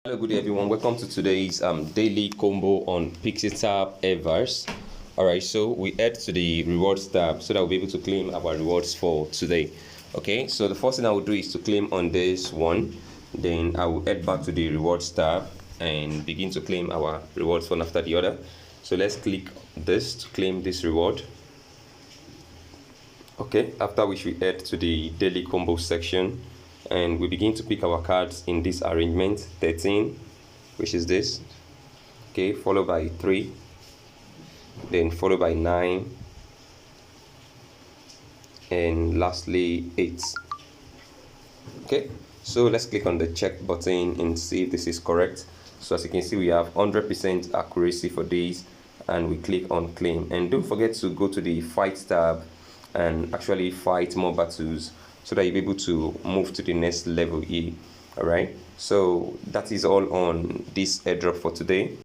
Hello, good day everyone. Welcome to today's daily combo on Pixeltap Everse. Alright, so we head to the rewards tab so that we'll be able to claim our rewards for today. Okay, so the first thing I will do is to claim on this one. Then I will head back to the rewards tab and begin to claim our rewards one after the other. So let's click this to claim this reward. Okay, after which we head to the daily combo section and we begin to pick our cards in this arrangement: 13, which is this, okay, followed by 3, then followed by 9, and lastly 8. Okay, so let's click on the check button and see if this is correct. So as you can see, we have 100% accuracy for these, and we click on claim. And don't forget to go to the fight tab and actually fight more battles so that you'll be able to move to the next level here. All right, so that is all on this airdrop for today.